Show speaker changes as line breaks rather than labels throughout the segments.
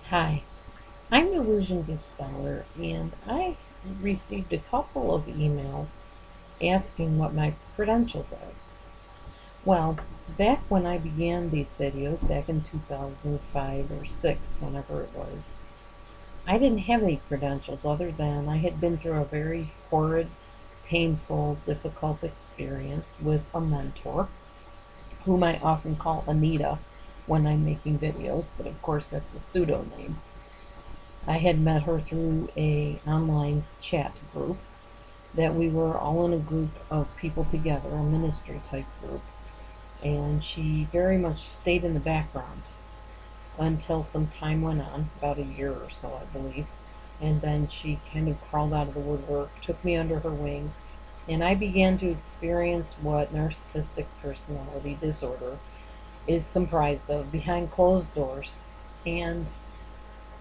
Hi, I'm DelusionDispeller, and I received a couple of emails asking what my credentials are. Well, back when I began these videos, back in 2005 or 6, whenever it was, I didn't have any credentials other than I had been through a very horrid, painful, difficult experience with a mentor, whom I often call Anita when I'm making videos, but of course that's a pseudonym. I had met her through a online chat group that we were all in a group of people together, a ministry type group, and she very much stayed in the background until some time went on, about a year or so, I believe, and then she kind of crawled out of the woodwork, took me under her wing, and I began to experience what narcissistic personality disorder is comprised of behind closed doors. And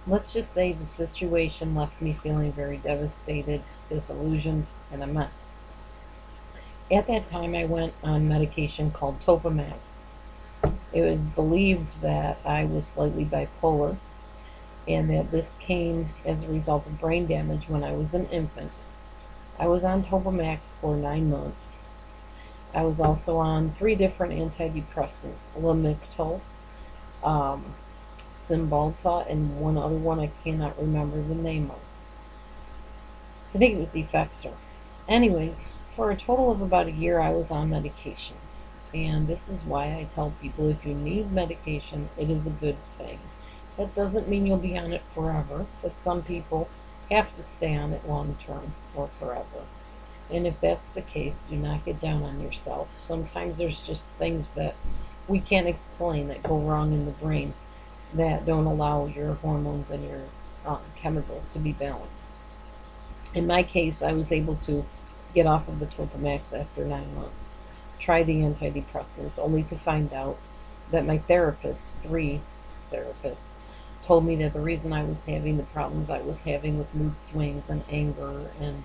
let's just say the situation left me feeling very devastated, disillusioned, and a mess. At that time, I went on medication called Topamax. It was believed that I was slightly bipolar and that this came as a result of brain damage when I was an infant. I was on Topamax for 9 months. I was also on 3 different antidepressants, Lamictal, um, Cymbalta, and one other one I cannot remember the name of. I think it was Effexor. Anyways, for a total of about a year, I was on medication. And this is why I tell people if you need medication, it is a good thing. That doesn't mean you'll be on it forever, but some people have to stay on it long term or forever. And if that's the case, do not get down on yourself. Sometimes there's just things that we can't explain that go wrong in the brain that don't allow your hormones and your chemicals to be balanced. In my case, I was able to get off of the Topamax after 9 months, try the antidepressants, only to find out that my therapist, 3 therapists, told me that the reason I was having the problems I was having with mood swings and anger and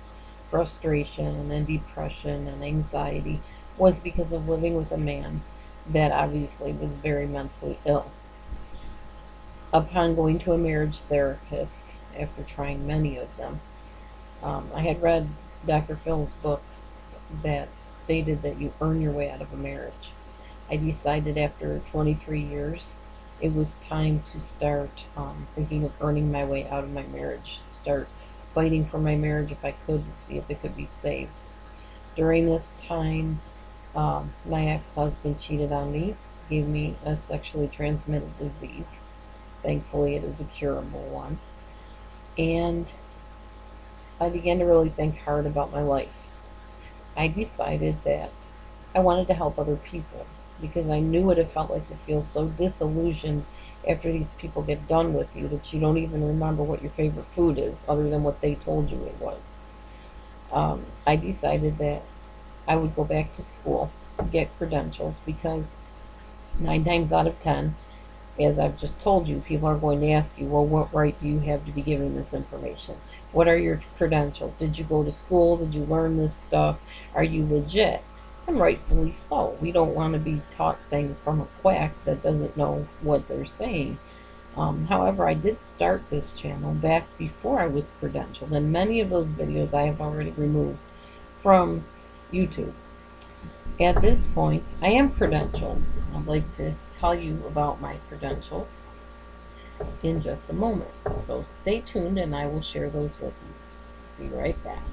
frustration and depression and anxiety was because of living with a man that obviously was very mentally ill. Upon going to a marriage therapist, after trying many of them, I had read Dr. Phil's book that stated that you earn your way out of a marriage. I decided after 23 years it was time to start thinking of earning my way out of my marriage, start fighting for my marriage if I could to see if it could be saved. During this time, my ex-husband cheated on me, gave me a sexually transmitted disease. Thankfully, it is a curable one. And I began to really think hard about my life. I decided that I wanted to help other people because I knew what it felt like to feel so disillusioned after these people get done with you that you don't even remember what your favorite food is other than what they told you it was. I decided that I would go back to school, get credentials, because 9 times out of 10, as I've just told you, people are going to ask you, well, what right do you have to be giving this information? What are your credentials? Did you go to school? Did you learn this stuff? Are you legit? And rightfully so. We don't want to be taught things from a quack that doesn't know what they're saying. However, I did start this channel back before I was credentialed, and many of those videos I have already removed from YouTube. At this point, I am credentialed. I'd like to tell you about my credentials in just a moment. So stay tuned and I will share those with you. Be right back.